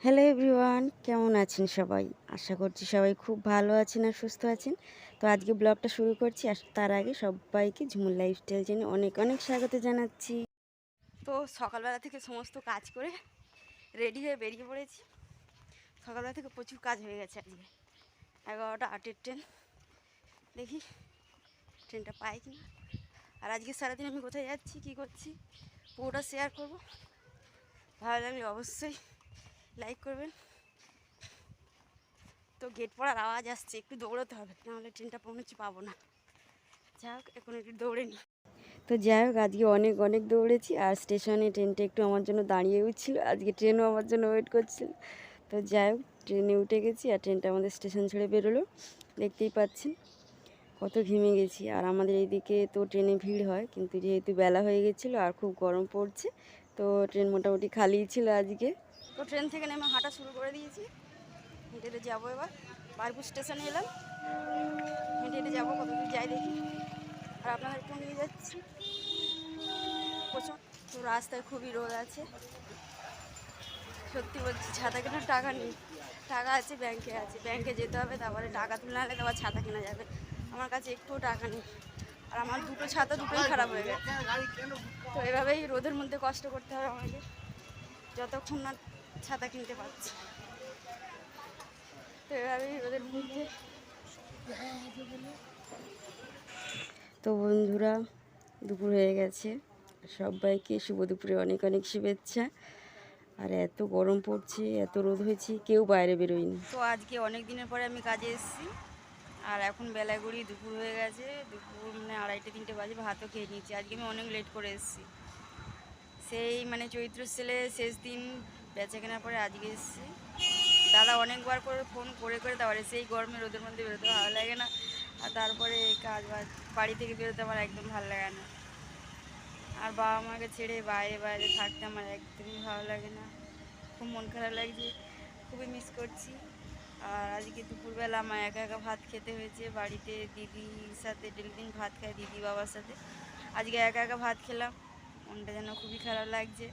Hello everyone, কেমন আছেন সবাই? আশা করছি সবাই খুব ভালো আছেন আর সুস্থ আছেন। তো আজকে ব্লগটা শুরু করছি। আর তার আগে সবাইকে ঝুমুর লাইফস্টাইল চ্যানেলে অনেক অনেক স্বাগত জানাচ্ছি। তো সকালবেলা থেকে সমস্ত কাজ করে রেডি হয়ে বেরিয়ে পড়েছি। সকালবেলা থেকে প্রচুর কাজ হয়ে গেছে আজকে। 11টা 8-এর ট্রেন, দেখি ট্রেনটা পাই কি না। আর আজকে সারাদিন আমি কোথায় যাচ্ছি, কী করছি পুরোটা শেয়ার করব। ভালো লাগলে অবশ্যই লাইক করবেন। তো গেট পড়ার আওয়াজ আসছে, একটু দৌড়াতে হবে, নাহলে ট্রেনটা পৌঁছে পাবো না। যাই হোক, এখন একটু দৌড়ে নিই। তো যাই হোক, আজকে অনেক অনেক দৌড়েছি। আর স্টেশনে ট্রেনটা একটু আমার জন্য দাঁড়িয়েও ছিল, আজকে ট্রেনও আমার জন্য ওয়েট করছিল। তো যাই হোক, ট্রেনে উঠে গেছি আর ট্রেনটা আমাদের স্টেশন ছেড়ে বেরোলো। দেখতেই পাচ্ছেন কত ঘেমে গেছি। আর আমাদের এইদিকে তো ট্রেনে ভিড় হয়, কিন্তু যেহেতু বেলা হয়ে গেছিলো আর খুব গরম পড়ছে, তো ট্রেন মোটামুটি খালিই ছিল আজকে। তো ট্রেন থেকে নেমে হাঁটা শুরু করে দিয়েছি। হেঁটে হেঁটে যাবো, এবার বারপুর স্টেশনে এলাম, হেঁটে হেঁটে যাবো, কত দূর যাই দেখি। আর আপনাদেরকেও নিয়ে যাচ্ছি। প্রচুর তো রাস্তায় খুবই রোদ আছে। সত্যি বলছি, ছাতা কেনার টাকা নেই। টাকা আছে, ব্যাংকে আছে, ব্যাংকে যেতে হবে, তারপরে টাকা তুলে আনলে তারপর ছাতা কেনা যাবে। আমার কাছে একটুও টাকা নেই। আর আমার দুটো ছাতা দুটোই খারাপ হয়ে গেছে। তো এভাবেই রোদের মধ্যে কষ্ট করতে হবে আমাকে, যতক্ষণ না ছাতা কিনতে পারছি। তো এভাবেই রোদের মধ্যে। তো বন্ধুরা, দুপুর হয়ে গেছে, সবাইকে শুভ দুপুরে অনেক অনেক শুভেচ্ছা। আর এত গরম পড়ছে, এত রোদ হয়েছে, কেউ বাইরে বেরোয়নি। তো আজকে অনেক দিনের পরে আমি কাজে এসেছি। আর এখন বেলা গড়িয়ে দুপুর হয়ে গেছে, দুপুর মানে 2:30-3টে বাজে, ভাতও খেয়ে নিয়েছি। আজকে আমি অনেক লেট করে এসেছি, সেই মানে চৈত্র সেলের শেষ দিন বেচা কেনার পরে আজকে এসেছি। দাদা অনেকবার করে ফোন করে করে, তারপরে সেই গরমে রোদের মধ্যে বেরোতে ভালো লাগে না। আর তারপরে কাজ বাজ বাড়ি থেকে বেরোতে আমার একদম ভালো লাগে না। আর বাবা মাকে ছেড়ে বাইরে বাইরে থাকতে আমার একদমই ভালো লাগে না। খুব মন খারাপ লাগছে, খুবই মিস করছি। আর আজকে দুপুরবেলা আমার একা একা ভাত খেতে হয়েছে বাড়িতে। দিদির সাথে ডেলি দিন ভাত খাই, দিদি বাবার সাথে। আজকে একা একা ভাত খেলাম, মনটা যেন খুবই খারাপ লাগছে।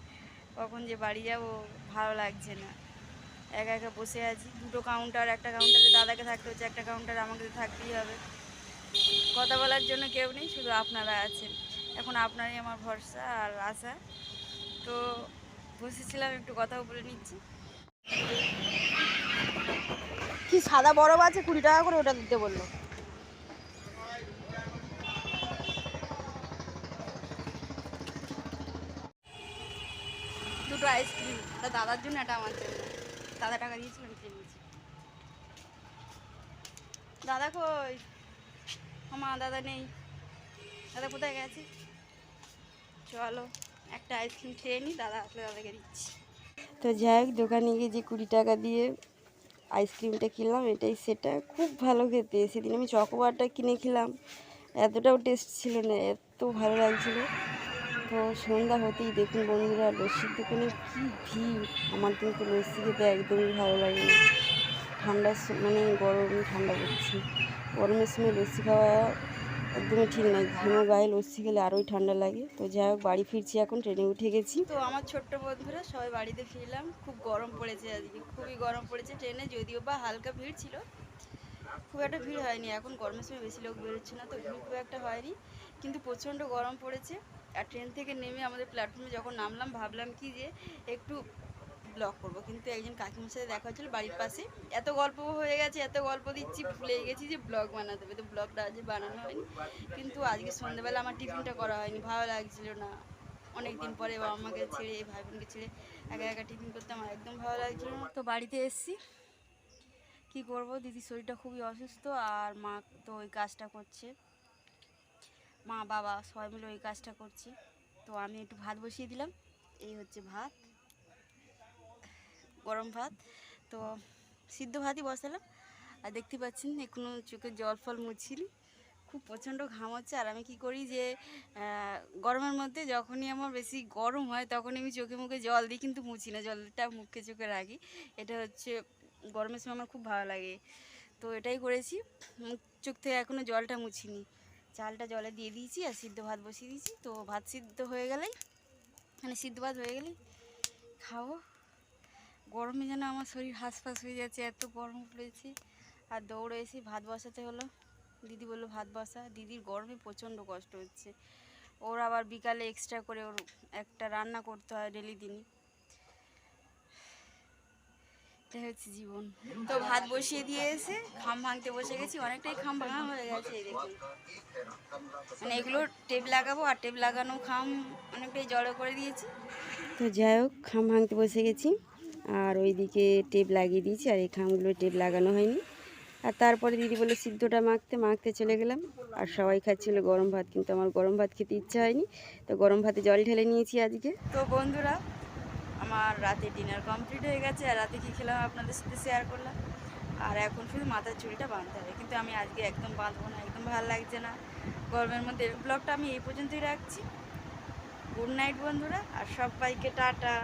কখন যে বাড়ি যাব ভালো লাগছে না, একা একা বসে আছি। দুটো কাউন্টার, একটা কাউন্টারে দাদাকে থাকতে হচ্ছে, একটা কাউন্টারে আমাকে থাকতেই হবে। কথা বলার জন্য কেউ নেই, শুধু আপনারা আছেন। এখন আপনারই আমার ভরসা আর আশা। তো বসেছিলাম, একটু কথাও বলে নিচ্ছি। কি সাদা বরফ আছে, 20 টাকা করে, ওটা দিতে বললো। দুটো আইসক্রিম, একটা দাদার জন্য, একটা আমার জন্য। দাদা টাকা দিয়েছিল, আমি কিনে নিয়েছি। দাদা কই? আমার দাদা নেই। দাদা কোথায় গেছে? চলো একটা আইসক্রিম খেয়ে নিই, দাদা আসলে দাদাকে দিচ্ছি। তো যাই হোক, দোকানে গিয়ে যে 20 টাকা দিয়ে আইসক্রিমটা কিনলাম, এটাই সেটা, খুব ভালো খেতে। সেদিন আমি চকোবারটা কিনে খেলাম, এতটাও টেস্ট ছিল না, এত ভালো লাগছিলো। তো সন্ধ্যা হতেই দেখুন বন্ধুরা, লস্যির দোকানে কী ভিড়। আমার কিন্তু লস্যি খেতে একদমই ভালো লাগে না। ঠান্ডার মানে গরমে ঠান্ডা পড়ছে, গরমের সময় লস্যি খাওয়া একদমই ঠিক নয়। ঘেমো গায়ে লস্যি খেলে আরোই ঠান্ডা লাগে। তো যাই হোক, বাড়ি ফিরছি, এখন ট্রেনে উঠে গেছি। তো আমার ছোট্ট বন্ধুরা সবাই বাড়িতে ফিরলাম। খুব গরম পড়েছে আজকে, খুবই গরম পড়েছে ট্রেনে, যদিও বা হালকা ভিড় ছিল, খুব একটা ভিড় হয়নি। এখন গরমের সময় বেশি লোক বেরোচ্ছে না, তো ভিড় খুব একটা হয়নি, কিন্তু প্রচণ্ড গরম পড়েছে। আর ট্রেন থেকে নেমে আমাদের প্ল্যাটফর্মে যখন নামলাম, ভাবলাম কি যে একটু ব্লগ করব, কিন্তু একজন কাকিমার সাথে দেখা হচ্ছিলো বাড়ির পাশে। এত গল্প হয়ে গেছে, এত গল্প দিচ্ছি, ভুলে গেছি যে ব্লগ বানাতে হবে। তো ব্লগটা আজ বানানো হয়নি। কিন্তু আজকে সন্ধ্যেবেলা আমার টিফিনটা করা হয়নি, ভালো লাগছিল না। অনেক দিন পরে বাবা মাকে ছেড়ে, ভাই বোনকে ছেড়ে একা একা টিফিন করতে আমার একদম ভালো লাগছিল না। তো বাড়িতে এসেছি, কি করব, দিদির শরীরটা খুবই অসুস্থ, আর মা তো ওই কাজটা করছে, মা বাবা সবাই মিলে ওই কাজটা করছে। তো আমি একটু ভাত বসিয়ে দিলাম, এই হচ্ছে ভাত, গরম ভাত। তো সিদ্ধ ভাতই বসালাম। আর দেখতে পাচ্ছেন এখনো চোখে জল ফল মুছিনি, খুব প্রচণ্ড ঘাম হচ্ছে। আর আমি কি করি যে গরমের মধ্যে যখনই আমার বেশি গরম হয় তখনই আমি চোখে মুখে জল দিই, কিন্তু মুছি না, জলটা মুখে চোখে রাখি। এটা হচ্ছে গরমের সময় আমার খুব ভালো লাগে, তো এটাই করেছি। মুখ চোখ থেকে এখনও জলটা মুছিনি। চালটা জলে দিয়ে দিয়েছি আর সিদ্ধ ভাত বসিয়ে দিয়েছি। তো ভাত সিদ্ধ হয়ে গেলেই, মানে সিদ্ধ ভাত হয়ে গেলেই খাবো। গরমে যেন আমার শরীর হাঁসফাঁস হয়ে যাচ্ছে, এত গরম পড়েছে। আর দৌড়ে এসে ভাত বসাতে হলো। দিদি বললো ভাত বসা। দিদির গরমে প্রচণ্ড কষ্ট হচ্ছে। ওর আবার বিকালে এক্সট্রা করে ওর একটা রান্না করতে হয় ডেলি দিনই। এটা হচ্ছে জীবন। তো ভাত বসিয়ে দিয়ে এসে খাম ভাঙতে বসে গেছি। অনেকটাই খাম ভাঙা হয়ে গেছে, এই দেখুন। মানে এগুলো টেপ লাগাবো, আর টেপ লাগানো খাম অনেকটাই জড়ো করে দিয়েছি। তো যাই হোক, খাম ভাঙতে বসে গেছি। আর ওইদিকে টেপ লাগিয়ে দিয়েছি, আর এই খামগুলো টেপ লাগানো হয়নি। আর তারপরে দিদি বললো সিদ্ধটা মাখতে চলে গেলাম। আর সবাই খাচ্ছিলো গরম ভাত, কিন্তু আমার গরম ভাত খেতে ইচ্ছা হয়নি। তো গরম ভাতে জল ঢেলে নিয়েছি আজকে। তো বন্ধুরা, আমার রাতে ডিনার কমপ্লিট হয়ে গেছে। আর রাতে কী খেলাম আপনাদের সাথে শেয়ার করলাম। আর এখন শুধু মাথার চুড়িটা বাঁধতে হবে, কিন্তু আমি আজকে একদম বাঁধবো না, একদম ভালো লাগছে না গরমের মধ্যে। ব্লগটা আমি এই পর্যন্তই রাখছি। গুড নাইট বন্ধুরা, আর সবাইকে টাটা।